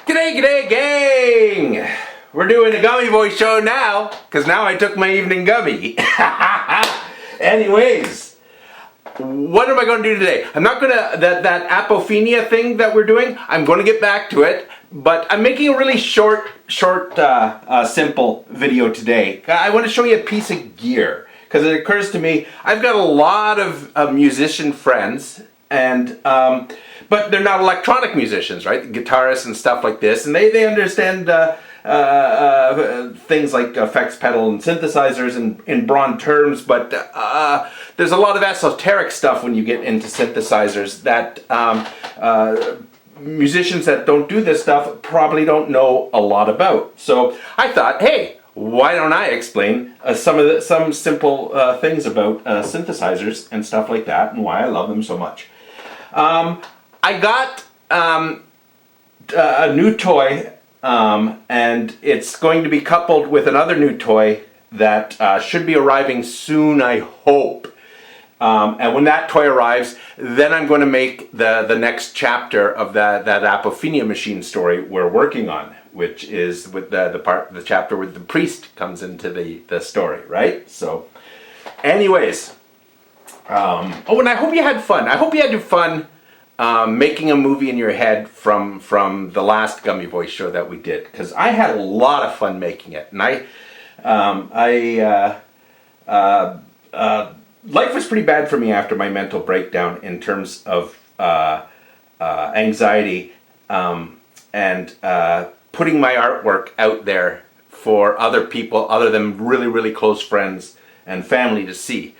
G'day gang! We're doing a Gummy Voice Show now, because now I took my evening gummy. Anyways, what am I going to do today? I'm not going to, that apophenia thing that we're doing, I'm going to get back to it, but I'm making a really short, simple video today. I want to show you a piece of gear, because it occurs to me, I've got a lot of musician friends, and but they're not electronic musicians, right? Guitarists and stuff like this, and they understand things like effects pedal and synthesizers in broad terms, but there's a lot of esoteric stuff when you get into synthesizers that musicians that don't do this stuff probably don't know a lot about. So I thought, hey, why don't I explain some simple things about synthesizers and stuff like that, and why I love them so much. I got a new toy, and it's going to be coupled with another new toy that should be arriving soon, I hope. And when that toy arrives, then I'm going to make the next chapter of that apophenia machine story we're working on, which is with the chapter where the priest comes into the story, right? So, anyways, oh, and I hope you had fun. I hope you had fun making a movie in your head from the last Gummy Voice Show that we did, because I had a lot of fun making it, and life was pretty bad for me after my mental breakdown in terms of anxiety and putting my artwork out there for other people other than really, really close friends and family to see.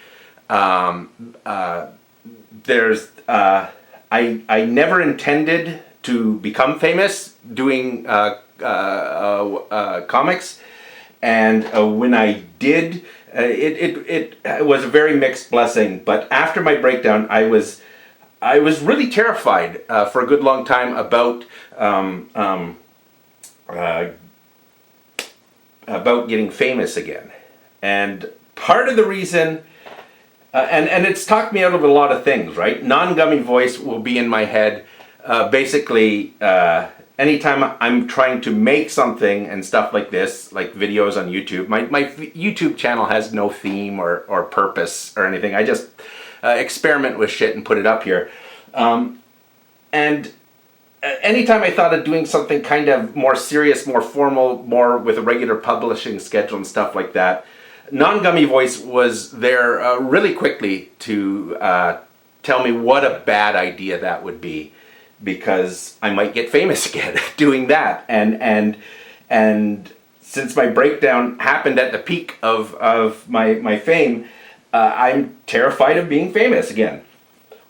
I never intended to become famous doing comics, and when I did, it was a very mixed blessing. But after my breakdown, I was really terrified for a good long time about getting famous again. And part of the reason. And it's talked me out of a lot of things, right? Non-gummy voice will be in my head basically anytime I'm trying to make something and stuff like this, like videos on YouTube. My YouTube channel has no theme or purpose or anything. I just experiment with shit and put it up here. And anytime I thought of doing something kind of more serious, more formal, more with a regular publishing schedule and stuff like that, Non-Gummy Voice was there really quickly to tell me what a bad idea that would be, because I might get famous again doing that. And since my breakdown happened at the peak of my fame, I'm terrified of being famous again.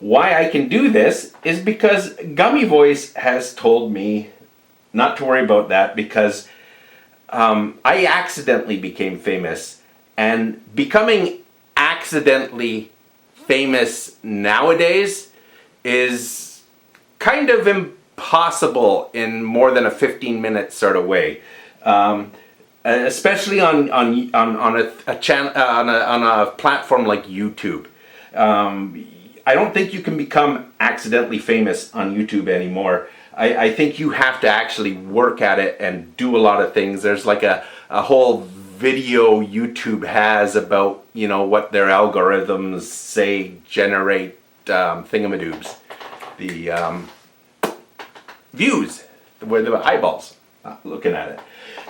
Why I can do this is because Gummy Voice has told me not to worry about that, because I accidentally became famous. And becoming accidentally famous nowadays is kind of impossible in more than a 15-minute sort of way, especially on a platform like YouTube. I don't think you can become accidentally famous on YouTube anymore. I think you have to actually work at it and do a lot of things. There's like a whole video YouTube has about, you know, what their algorithms say generate thingamadoobs, the views, where the eyeballs looking at it.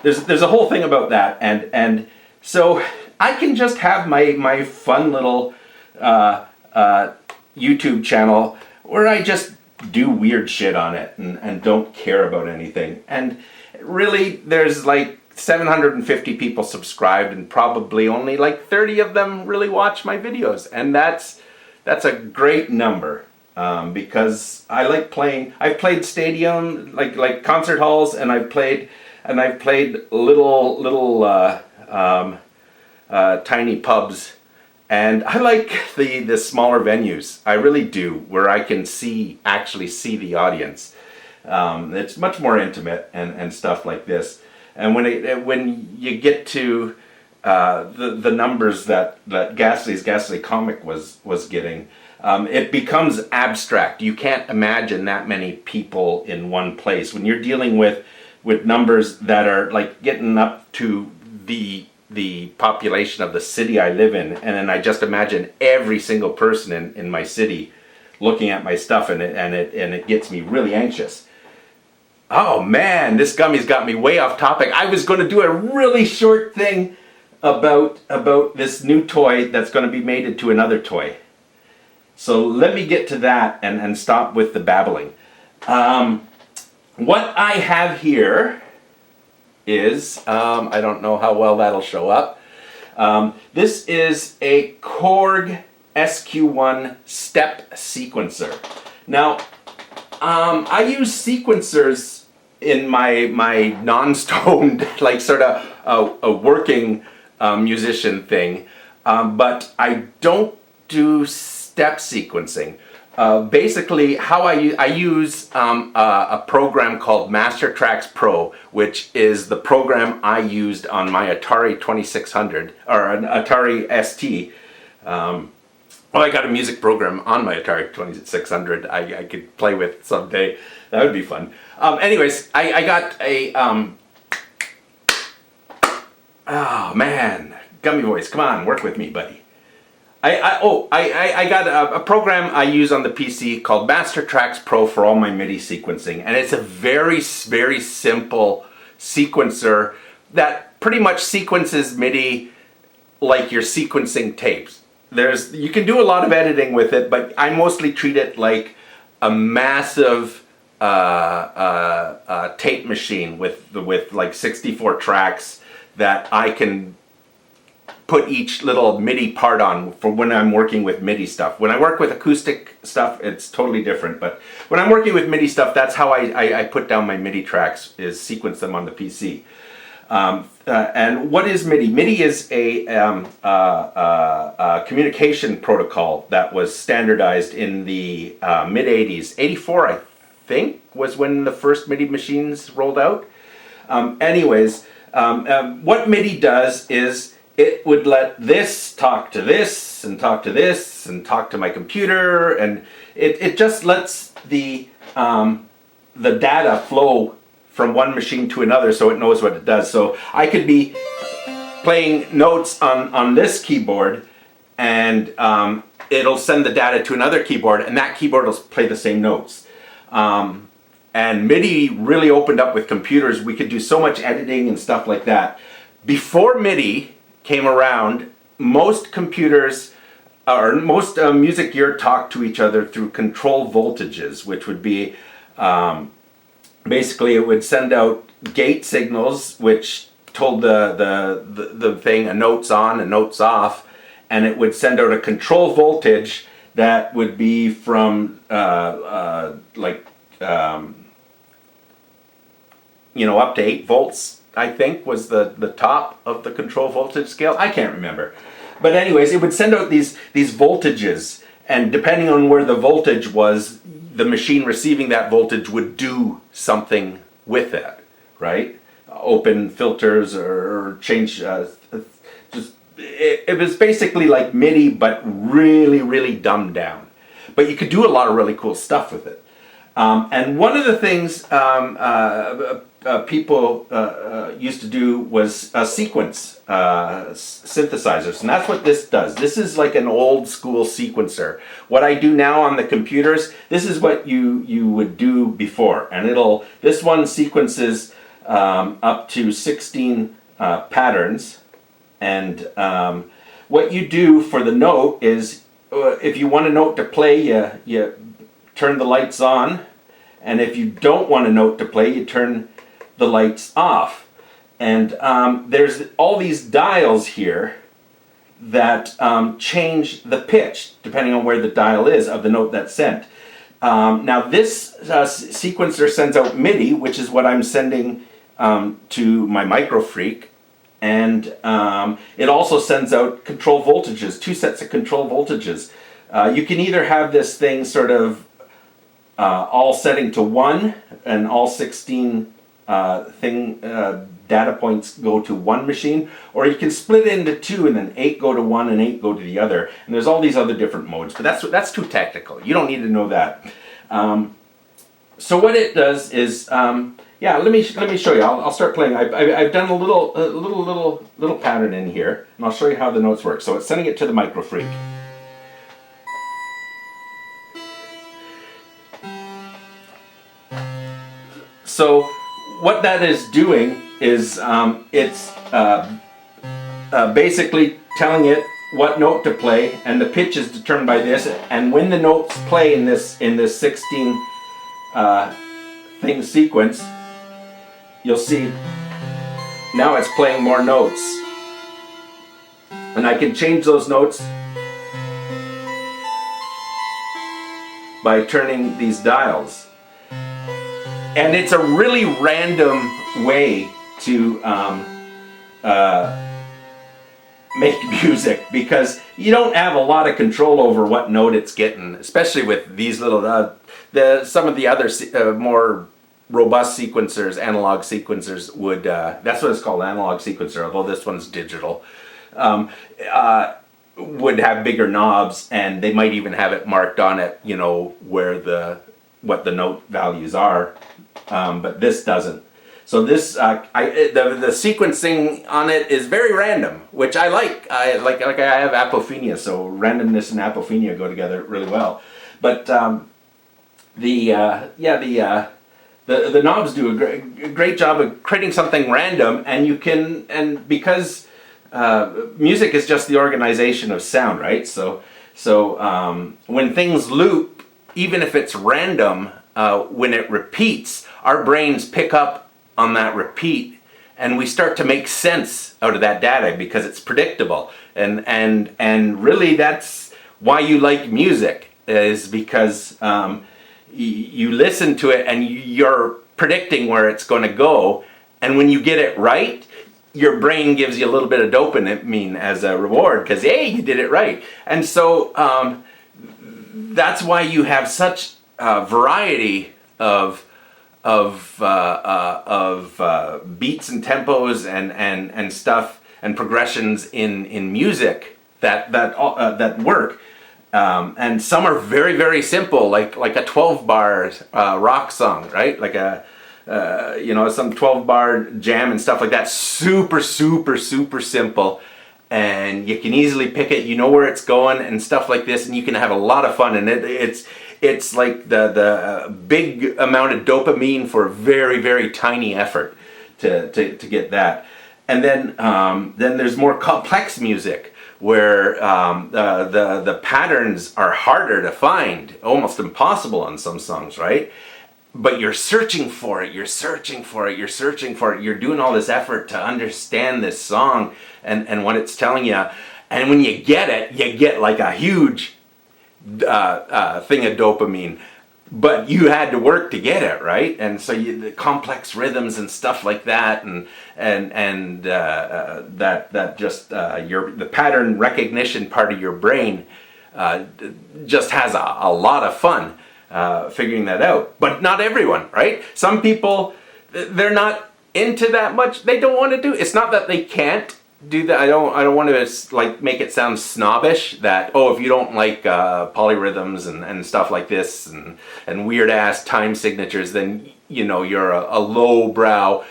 There's a whole thing about that, and so I can just have my fun little YouTube channel where I just do weird shit on it and don't care about anything. And really, there's like 750 people subscribed, and probably only like 30 of them really watch my videos, and that's a great number, because I like playing. I've played stadium, like concert halls, and I've played little tiny pubs, and I like the smaller venues. I really do, where I can actually see the audience. It's much more intimate and stuff like this. And when you get to the numbers that Ghastly Comic was getting, it becomes abstract. You can't imagine that many people in one place. When you're dealing with numbers that are like getting up to the population of the city I live in, and then I just imagine every single person in my city looking at my stuff, and it gets me really anxious. Oh man, this gummy's got me way off topic. I was going to do a really short thing about this new toy that's going to be made into another toy. So let me get to that and stop with the babbling. What I have here is, I don't know how well that'll show up. This is a Korg SQ1 step sequencer. Now, I use sequencers in my non-stoned, like sort of a working musician thing, but I don't do step sequencing. Basically, how I use a program called Mastertracks Pro, which is the program I used on my Atari 2600 or an Atari ST. I got a music program on my Atari 2600 I could play with someday. That would be fun. Anyways, I got a oh man, Gummy Voice, come on, work with me, buddy. I got a program I use on the PC called Mastertracks Pro for all my MIDI sequencing, and it's a very, very simple sequencer that pretty much sequences MIDI like you're sequencing tapes. You can do a lot of editing with it, but I mostly treat it like a massive tape machine with like 64 tracks that I can put each little MIDI part on for when I'm working with MIDI stuff. When I work with acoustic stuff, it's totally different. But when I'm working with MIDI stuff, that's how I put down my MIDI tracks, is sequence them on the PC. And what is MIDI? MIDI is a communication protocol that was standardized in the mid-80s. 84, I think, was when the first MIDI machines rolled out. What MIDI does is it would let this talk to this and talk to this and talk to my computer, and it just lets the data flow from one machine to another so it knows what it does. So I could be playing notes on this keyboard, and it'll send the data to another keyboard, and that keyboard will play the same notes. And MIDI really opened up with computers. We could do so much editing and stuff like that. Before MIDI came around, most computers or most music gear talked to each other through control voltages, which would be basically it would send out gate signals which told the thing a note's on, a note's off, and it would send out a control voltage that would be from up to 8 volts, I think, was the top of the control voltage scale. I can't remember. But anyways, it would send out these voltages, and depending on where the voltage was, the machine receiving that voltage would do something with it, right? Open filters or change, it was basically like MIDI, but really, really dumbed down. But you could do a lot of really cool stuff with it. And one of the things people used to do was sequence synthesizers, and that's what this does. This is like an old school sequencer. What I do now on the computers, this is what you would do before, and this one sequences up to 16 patterns, and what you do for the note is if you want a note to play, you turn the lights on, and if you don't want a note to play, you turn the lights off. And there's all these dials here that change the pitch depending on where the dial is of the note that's sent. Now this sequencer sends out MIDI, which is what I'm sending to my microfreak, and it also sends out control voltages, 2 sets of control voltages. You can either have this thing sort of all setting to 1 and all 16 data points go to one machine, or you can split it into two and then 8 go to one and 8 go to the other. And there's all these other different modes, but that's too technical. You don't need to know that. So what it does is, yeah, let me show you. I'll start playing. I've done a little pattern in here, and I'll show you how the notes work. So it's sending it to the microfreak. So what that is doing is it's basically telling it what note to play, and the pitch is determined by this. And when the notes play in this 16 thing sequence, you'll see now it's playing more notes, and I can change those notes by turning these dials. And it's a really random way to make music, because you don't have a lot of control over what note it's getting, especially with these little some of the other more robust sequencers, analog sequencers would that's what it's called, analog sequencer, although this one's digital, would have bigger knobs, and they might even have it marked on it, you know, where what the note values are, but this doesn't. So this, the sequencing on it is very random, which I like. I have apophenia, so randomness and apophenia go together really well. But the knobs do a great job of creating something random, and because music is just the organization of sound, right? So when things loop, even if it's random, when it repeats, our brains pick up on that repeat, and we start to make sense out of that data because it's predictable. And really that's why you like music, is because you listen to it and you're predicting where it's going to go, and when you get it right, your brain gives you a little bit of dopamine as a reward, because hey, you did it right. And so that's why you have such variety of beats and tempos and stuff and progressions in music that work, and some are very, very simple, like a 12-bar rock song, right? Like a some 12-bar jam and stuff like that. Super simple, and you can easily pick it. You know where it's going and stuff like this, and you can have a lot of fun. And it's like the big amount of dopamine for a very, very tiny effort to get that. And then there's more complex music where the patterns are harder to find, almost impossible on some songs, right? But you're searching for it, you're doing all this effort to understand this song and what it's telling you. And when you get it, you get like a huge thing of dopamine, but you had to work to get it, right? And so the complex rhythms and stuff like that, and that just the pattern recognition part of your brain just has a lot of fun figuring that out. But not everyone, right? Some people, they're not into that much. They don't want to do it. It's not that they can't do that. I don't want to like make it sound snobbish that, oh, if you don't like polyrhythms and stuff like this and weird ass time signatures, then you're a lowbrow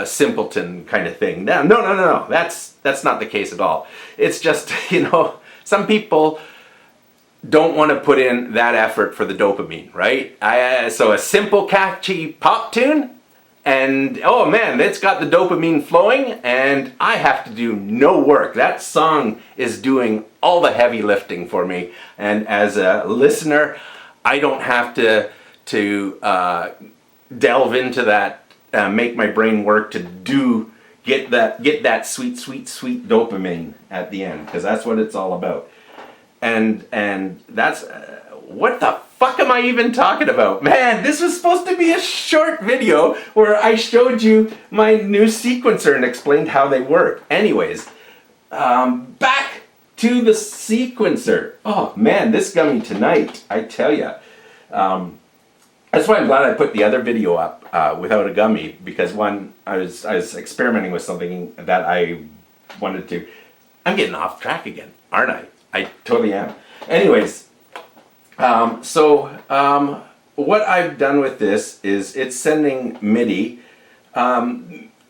simpleton kind of thing. No. That's not the case at all. It's just some people don't want to put in that effort for the dopamine, right? So a simple catchy pop tune, and oh man, it's got the dopamine flowing, and I have to do no work. That song is doing all the heavy lifting for me, and as a listener, I don't have to delve into that, make my brain work to get that sweet dopamine at the end, because that's what it's all about. And that's what the fuck am I even talking about? Man, this was supposed to be a short video where I showed you my new sequencer and explained how they work. Anyways, back to the sequencer. Oh man, this gummy tonight, I tell ya. That's why I'm glad I put the other video up without a gummy, because one, I was experimenting with something that I wanted to. I'm getting off track again, aren't I? I totally am. Anyways, what I've done with this is it's sending MIDI.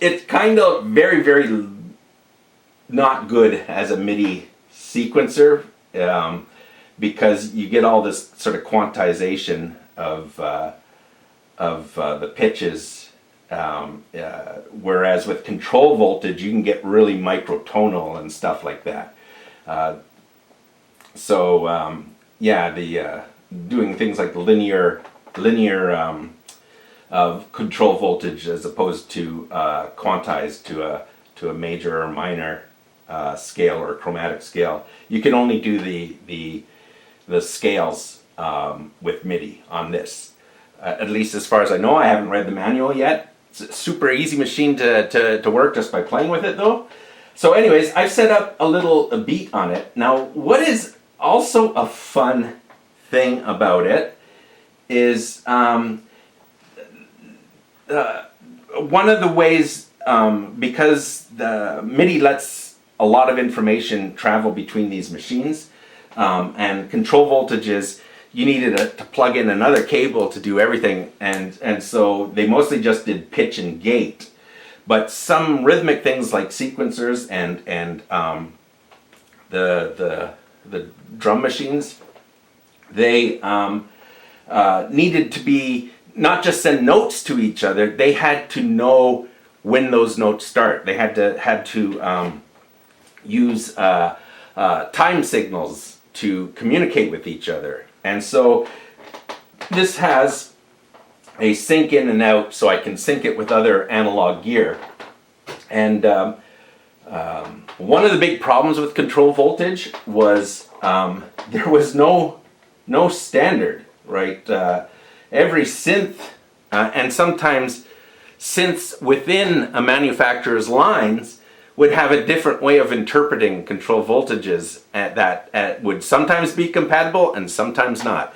It's kind of very, very not good as a MIDI sequencer, because you get all this sort of quantization of the pitches, whereas with control voltage you can get really microtonal and stuff like that. Doing things like linear control voltage as opposed to quantized to a major or minor scale or chromatic scale. You can only do the scales with MIDI on this. At least as far as I know. I haven't read the manual yet. It's a super easy machine to work just by playing with it though. So anyways, I've set up a beat on it. Now what is also a fun thing about it is one of the ways, because the MIDI lets a lot of information travel between these machines, and control voltages, you needed to plug in another cable to do everything, and so they mostly just did pitch and gate. But some rhythmic things like sequencers and the drum machines, they needed to be not just send notes to each other. They had to know when those notes start. They had to use time signals to communicate with each other. And so this has a sync in and out, so I can sync it with other analog gear. And one of the big problems with control voltage was there was no standard, right? Every synth, and sometimes synths within a manufacturer's lines would have a different way of interpreting control voltages that would sometimes be compatible and sometimes not.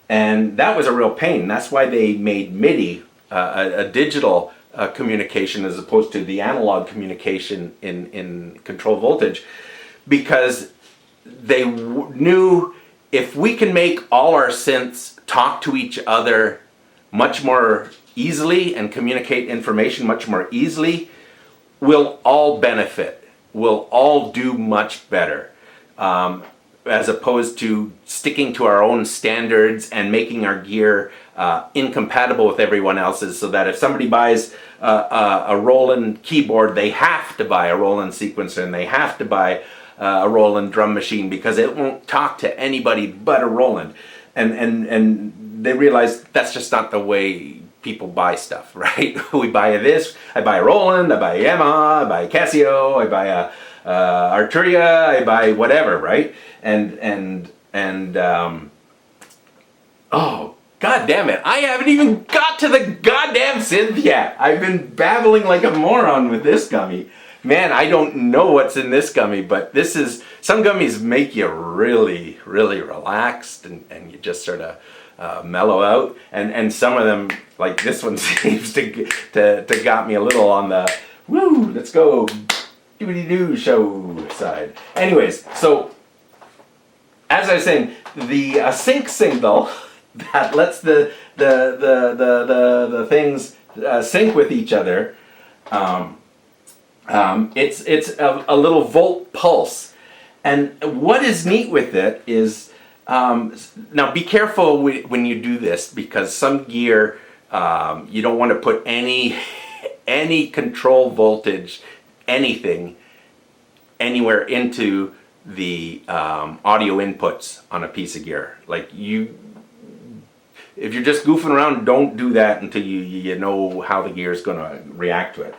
And that was a real pain. That's why they made MIDI a digital communication as opposed to the analog communication in control voltage, because they knew if we can make all our synths talk to each other much more easily and communicate information much more easily, we'll all benefit. We'll all do much better, as opposed to sticking to our own standards and making our gear incompatible with everyone else's, so that if somebody buys a Roland keyboard, they have to buy a Roland sequencer and they have to buy a Roland drum machine because it won't talk to anybody but a Roland. And they realize that's just not the way people buy stuff, right? We buy this, I buy a Roland, I buy a Yamaha, I buy a Casio, I buy a Arturia, I buy whatever, right? Oh, god damn it, I haven't even got to the goddamn synth yet. I've been babbling like a moron with this gummy. Man, I don't know what's in this gummy, but this is, some gummies make you really, really relaxed and you just sort of mellow out, and some of them, like this one, seems to got me a little on the woo, let's go doody-doo show side. Anyways, so as I was saying, the sync signal that lets the things sync with each other, it's a little volt pulse. And what is neat with it is, now be careful when you do this, because some gear, you don't want to put any control voltage, anything, anywhere into the audio inputs on a piece of gear. Like if you're just goofing around, don't do that until you know how the gear is going to react to it.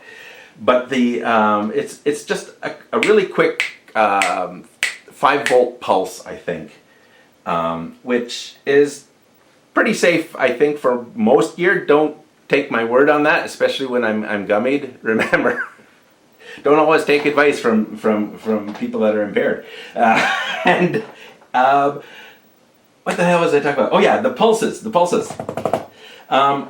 But it's just a really quick 5-volt pulse, I think, which is pretty safe, I think, for most gear. Don't take my word on that, especially when I'm gummied. Remember, don't always take advice from people that are impaired. What the hell was I talking about? Oh yeah, the pulses. I've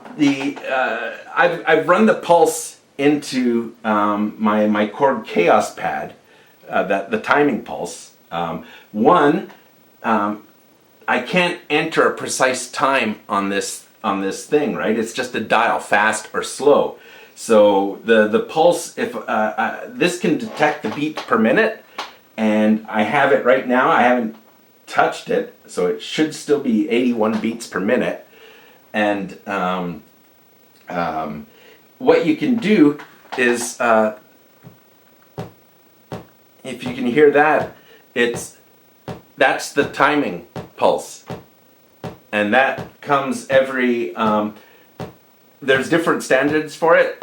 run the pulse into my Korg Chaos pad, the timing pulse. I can't enter a precise time on this thing, right? It's just a dial, fast or slow. So the pulse, if this can detect the beats per minute, and I have it right now. I haven't touched it, so it should still be 81 beats per minute. And what you can do is, if you can hear that, that's the timing pulse, and that comes every. There's different standards for it.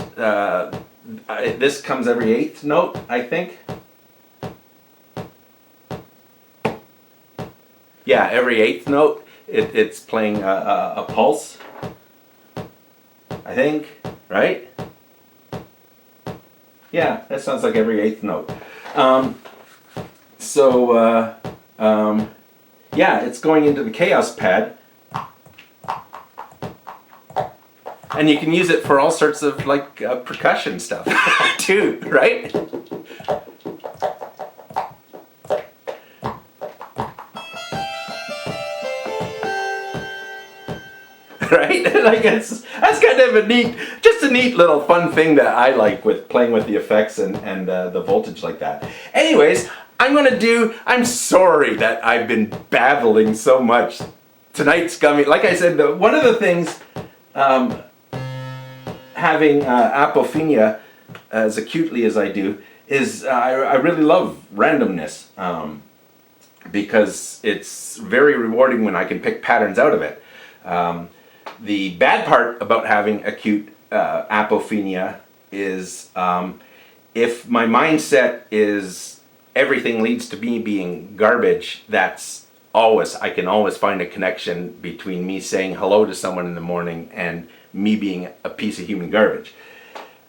This comes every 8th note, I think. Yeah, every 8th note, it's playing a pulse, I think, right? Yeah, that sounds like every 8th note. Yeah, it's going into the Chaos pad. And you can use it for all sorts of percussion stuff too, right? Right? That's kind of a neat little fun thing that I like with playing with the effects and the voltage like that. Anyways, I'm sorry that I've been babbling so much. Tonight's Gummy, like I said, one of the things, having apophenia as acutely as I do, is I really love randomness, because it's very rewarding when I can pick patterns out of it. The bad part about having acute apophenia is, if my mindset is everything leads to me being garbage, I can always find a connection between me saying hello to someone in the morning and me being a piece of human garbage.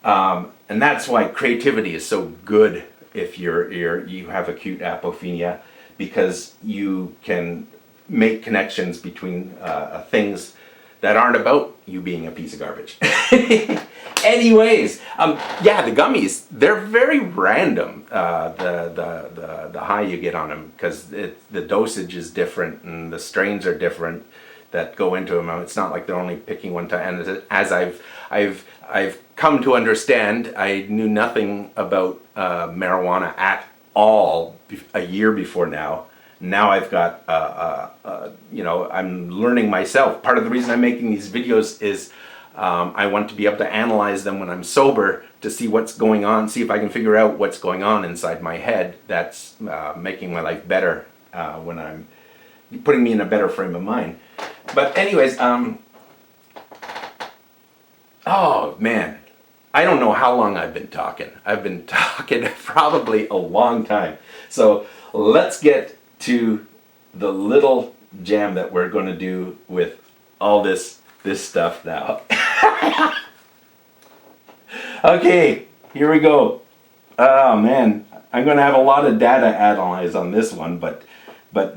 And that's why creativity is so good if you have acute apophenia, because you can make connections between things that aren't about you being a piece of garbage. Anyways, yeah, the gummies, they're very random, the high you get on them, because the dosage is different and the strains are different that go into them. It's not like they're only picking one time. And as I've come to understand, I knew nothing about marijuana at all a year before now. Now I've got, I'm learning myself. Part of the reason I'm making these videos is I want to be able to analyze them when I'm sober to see what's going on, see if I can figure out what's going on inside my head that's making my life better when I'm putting me in a better frame of mind. But anyways, oh man, I don't know how long I've been talking. I've been talking probably a long time. So let's get to the little jam that we're going to do with all this stuff now. Okay, here we go. Oh man, I'm going to have a lot of data analyze on this one, but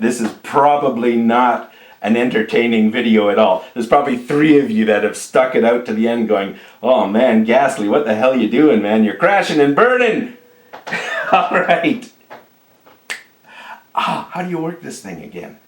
this is probably not an entertaining video at all. There's probably 3 of you that have stuck it out to the end going, oh man, Ghastly, what the hell you doing, man? You're crashing and burning. All right. How do you work this thing again?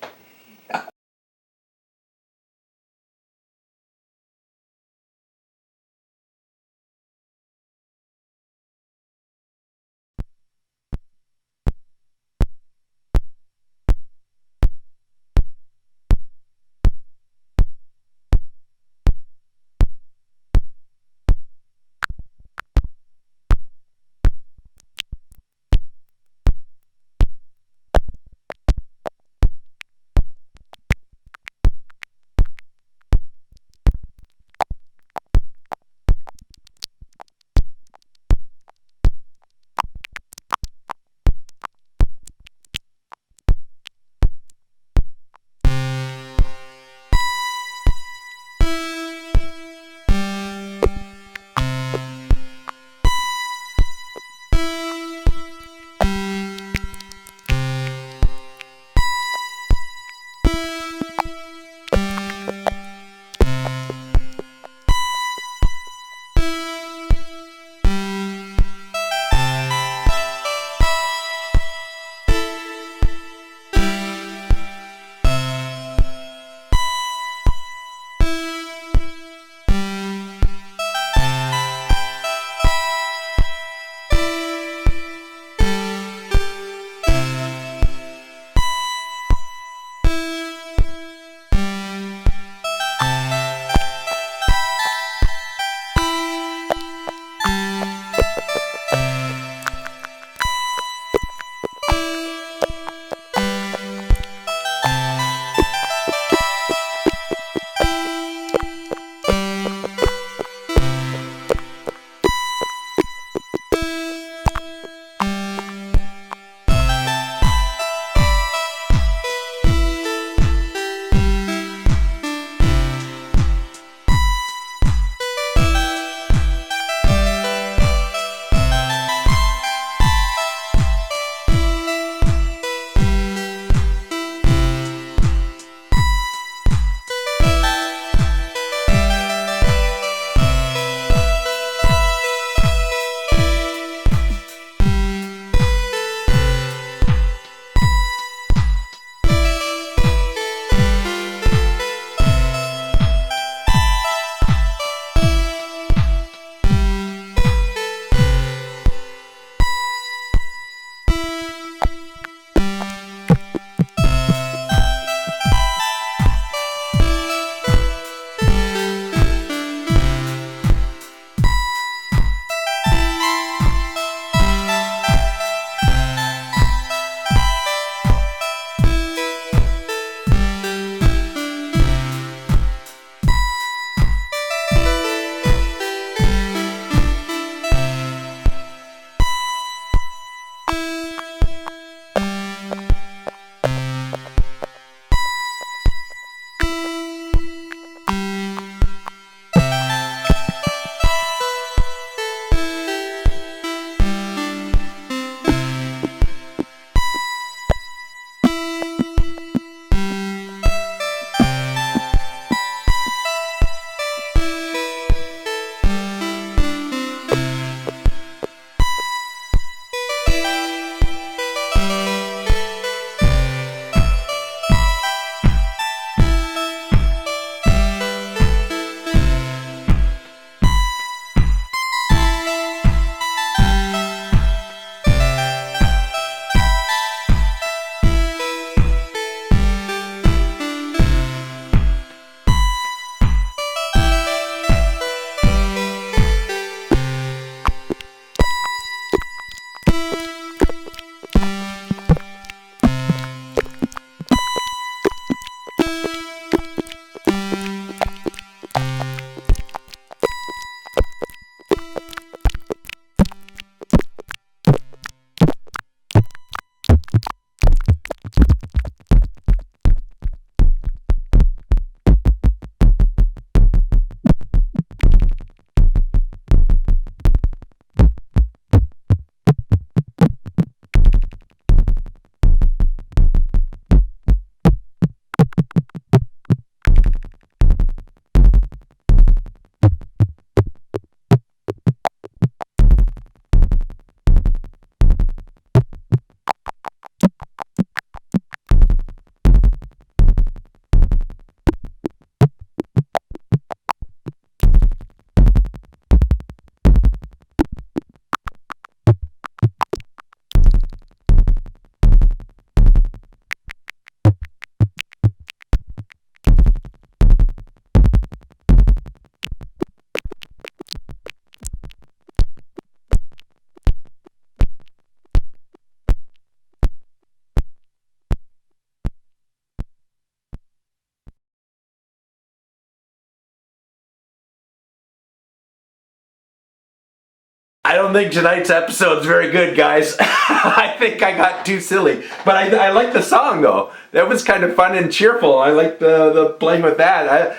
I don't think tonight's episode's very good, guys. I think I got too silly. But I like the song, though. That was kind of fun and cheerful. I liked the playing with that.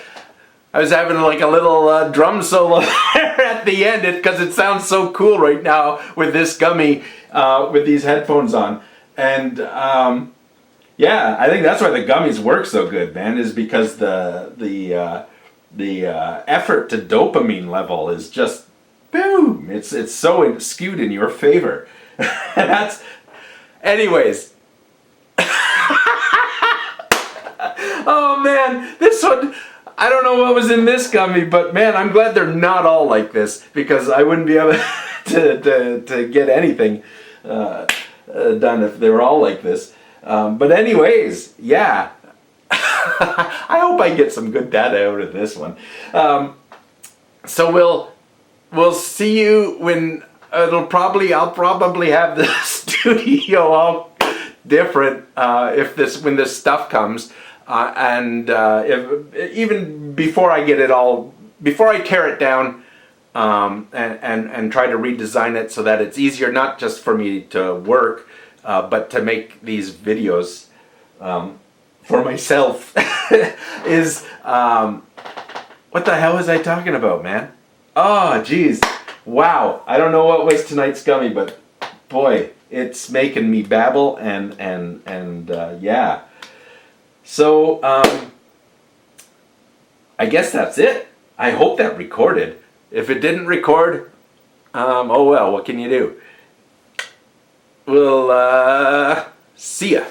I was having like a little drum solo there at the end because it sounds so cool right now with this Gummy, with these headphones on. And yeah, I think that's why the Gummies work so good, man, is because the effort to dopamine level is just boom. It's so skewed in your favor. That's, anyways. Oh man, this one. I don't know what was in this Gummy, but man, I'm glad they're not all like this because I wouldn't be able to get anything done if they were all like this. But anyways, yeah. I hope I get some good data out of this one. So we'll see you when I'll probably have the studio all different when this stuff comes. Even before I get it all, before I tear it down and try to redesign it so that it's easier, not just for me to work, but to make these videos for myself, is, what the hell was I talking about, man? Oh, geez. Wow. I don't know what was tonight's Gummy, but boy, it's making me babble and yeah. So, I guess that's it. I hope that recorded. If it didn't record, oh well, what can you do? We'll, see ya.